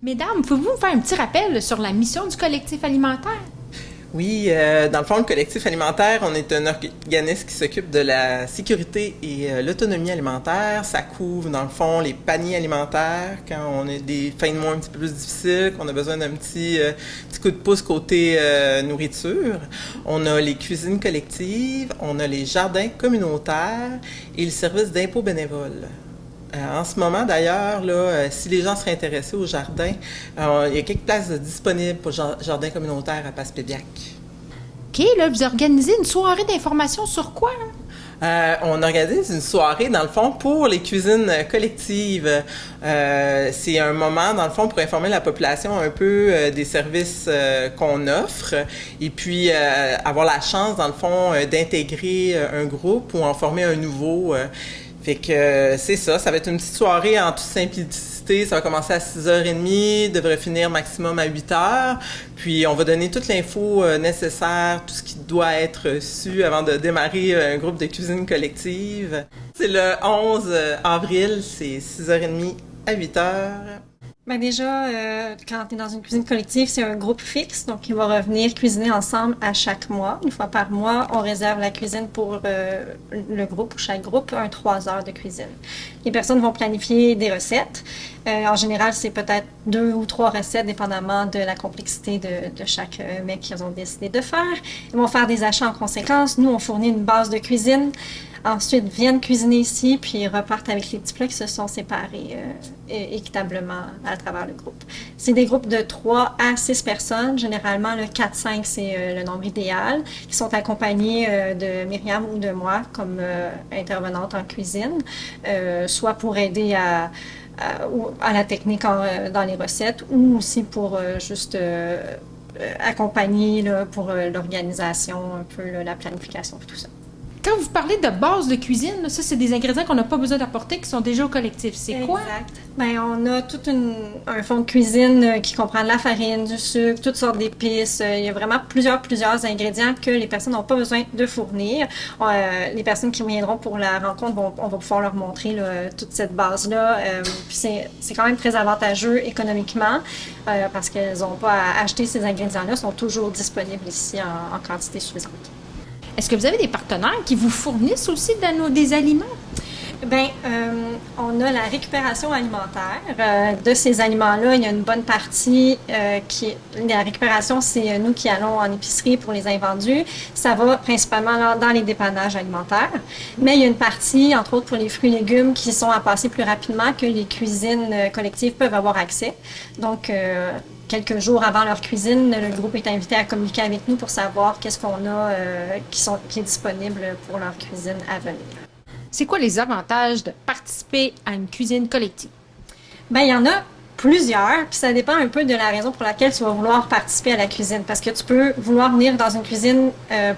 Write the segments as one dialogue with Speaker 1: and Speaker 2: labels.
Speaker 1: Mesdames, pouvez-vous me faire un petit rappel sur la mission du collectif alimentaire?
Speaker 2: Oui, dans le fond, le collectif alimentaire, on est un organisme qui s'occupe de la sécurité et l'autonomie alimentaire. Ça couvre, dans le fond, les paniers alimentaires quand on a des fins de mois un petit peu plus difficiles, qu'on a besoin d'un petit coup de pouce côté nourriture. On a les cuisines collectives, on a les jardins communautaires et le service d'impôt bénévole. En ce moment, d'ailleurs, si les gens seraient intéressés au jardin, il y a quelques places disponibles pour le jardin communautaire à Passepédiac.
Speaker 1: OK, là, vous organisez une soirée d'information sur quoi, là?
Speaker 2: On organise une soirée, dans le fond, pour les cuisines collectives. C'est un moment, dans le fond, pour informer la population un peu des services qu'on offre et puis avoir la chance, dans le fond, d'intégrer un groupe ou en former un nouveau. Fait que c'est ça, ça va être une petite soirée en toute simplicité. Ça va commencer à 6h30, devrait finir maximum à 8h. Puis on va donner toute l'info nécessaire, tout ce qui doit être su avant de démarrer un groupe de cuisine collective. C'est le 11 avril, c'est 6h30 à 8h.
Speaker 3: Ben déjà, quand tu es dans une cuisine collective, c'est un groupe fixe, donc ils vont revenir cuisiner ensemble à chaque mois. Une fois par mois, on réserve la cuisine pour le groupe, pour chaque groupe, 3 heures de cuisine. Les personnes vont planifier des recettes. En général, c'est peut-être 2 ou 3 recettes, dépendamment de la complexité de chaque mets qu'ils ont décidé de faire. Ils vont faire des achats en conséquence. Nous, on fournit une base de cuisine. Ensuite, viennent cuisiner ici, puis repartent avec les petits plats qui se sont séparés équitablement à travers le groupe. C'est des groupes de 3 à 6 personnes. Généralement, le 4-5, c'est le nombre idéal. Ils sont accompagnés de Myriam ou de moi comme intervenante en cuisine, soit pour aider à la technique dans les recettes ou aussi pour juste accompagner là, pour l'organisation, un peu là, la planification et tout ça.
Speaker 1: Quand vous parlez de base de cuisine, là, ça, c'est des ingrédients qu'on n'a pas besoin d'apporter, qui sont déjà au collectif. C'est quoi?
Speaker 3: Exact. Ben, on a tout un fond de cuisine qui comprend de la farine, du sucre, toutes sortes d'épices. Il y a vraiment plusieurs ingrédients que les personnes n'ont pas besoin de fournir. Les personnes qui viendront pour la rencontre, on va pouvoir leur montrer là, toute cette base-là. Puis c'est quand même très avantageux économiquement parce qu'elles n'ont pas à acheter ces ingrédients-là, sont toujours disponibles ici en quantité suffisante.
Speaker 1: Est-ce que vous avez des partenaires qui vous fournissent aussi des aliments?
Speaker 3: Bien, on a la récupération alimentaire. De ces aliments-là, il y a une bonne partie la récupération, c'est nous qui allons en épicerie pour les invendus. Ça va principalement dans les dépannages alimentaires. Mais il y a une partie, entre autres pour les fruits et légumes, qui sont à passer plus rapidement que les cuisines collectives peuvent avoir accès. Donc, quelques jours avant leur cuisine, le groupe est invité à communiquer avec nous pour savoir qu'est-ce qu'on a qui est disponible pour leur cuisine à venir.
Speaker 1: C'est quoi les avantages de participer à une cuisine collective?
Speaker 3: Ben, il y en a plusieurs, puis ça dépend un peu de la raison pour laquelle tu vas vouloir participer à la cuisine. Parce que tu peux vouloir venir dans une cuisine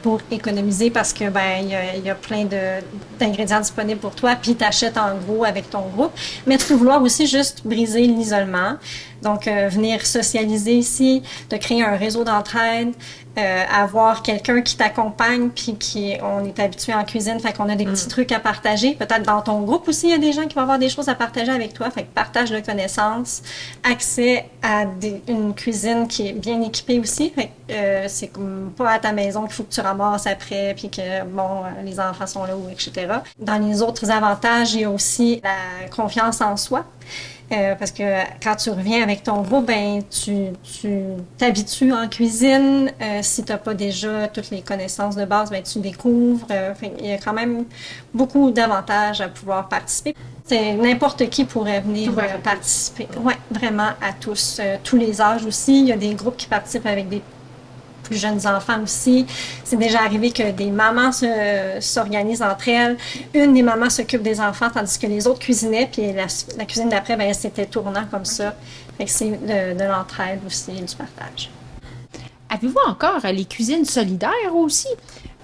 Speaker 3: pour économiser parce que ben il y a plein d'ingrédients disponibles pour toi, puis tu achètes en gros avec ton groupe. Mais tu peux vouloir aussi juste briser l'isolement. Donc, venir socialiser ici, de créer un réseau d'entraide, avoir quelqu'un qui t'accompagne, puis on est habitué en cuisine, fait qu'on a des petits trucs à partager. Peut-être dans ton groupe aussi, il y a des gens qui vont avoir des choses à partager avec toi, fait que partage de connaissances, accès à une cuisine qui est bien équipée aussi, fait que c'est comme pas à ta maison qu'il faut que tu ramasses après, puis que, bon, les enfants sont là, etc. Dans les autres avantages, il y a aussi la confiance en soi. Parce que quand tu reviens avec ton groupe, ben tu t'habitues en cuisine. Si tu n'as pas déjà toutes les connaissances de base, ben tu découvres. Il y a quand même beaucoup d'avantages à pouvoir participer. C'est n'importe qui pourrait venir participer. Ouais, vraiment à tous les âges aussi. Il y a des groupes qui participent avec des plus jeunes enfants aussi. C'est déjà arrivé que des mamans s'organisent entre elles. Une des mamans s'occupe des enfants tandis que les autres cuisinaient, puis la cuisine d'après, ben, c'était tournant comme ça. Fait que c'est de l'entraide aussi, du partage.
Speaker 1: Avez-vous encore les cuisines solidaires aussi?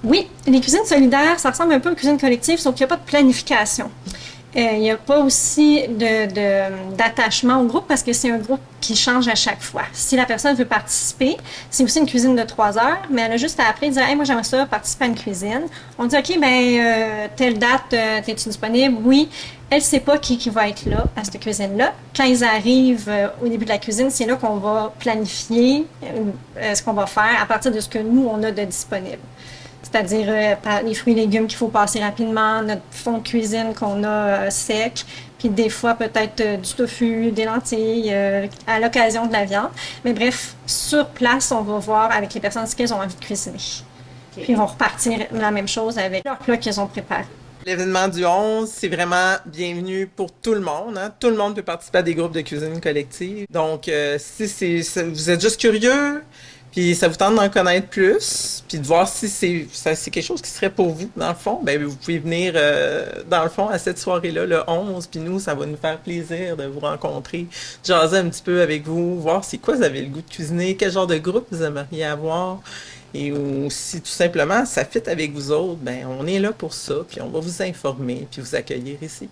Speaker 3: Oui, les cuisines solidaires, ça ressemble un peu aux cuisines collectives, sauf qu'il n'y a pas de planification. Il n'y a pas aussi d'attachement au groupe parce que c'est un groupe qui change à chaque fois. Si la personne veut participer, c'est aussi une cuisine de 3 heures, mais elle a juste à appeler et dire « Hey, moi j'aimerais ça participer à une cuisine. » On dit « OK, telle date, t'es-tu disponible? » Oui. Elle sait pas qui va être là à cette cuisine-là. Quand ils arrivent au début de la cuisine, c'est là qu'on va planifier ce qu'on va faire à partir de ce que nous, on a de disponible. C'est-à-dire les fruits et légumes qu'il faut passer rapidement, notre fond de cuisine qu'on a sec, puis des fois peut-être du tofu, des lentilles, à l'occasion de la viande. Mais bref, sur place, on va voir avec les personnes ce qu'elles ont envie de cuisiner. Okay. Puis ils vont repartir la même chose avec leurs plats qu'ils ont préparés.
Speaker 2: L'événement du 11, c'est vraiment bienvenu pour tout le monde. Hein? Tout le monde peut participer à des groupes de cuisine collective. Donc, si vous êtes juste curieux, puis ça vous tente d'en connaître plus, puis de voir si c'est quelque chose qui serait pour vous, dans le fond, ben vous pouvez venir, dans le fond, à cette soirée-là, le 11, puis nous, ça va nous faire plaisir de vous rencontrer, jaser un petit peu avec vous, voir c'est quoi vous avez le goût de cuisiner, quel genre de groupe vous aimeriez avoir, et si tout simplement ça fit avec vous autres, ben on est là pour ça, puis on va vous informer, puis vous accueillir ici.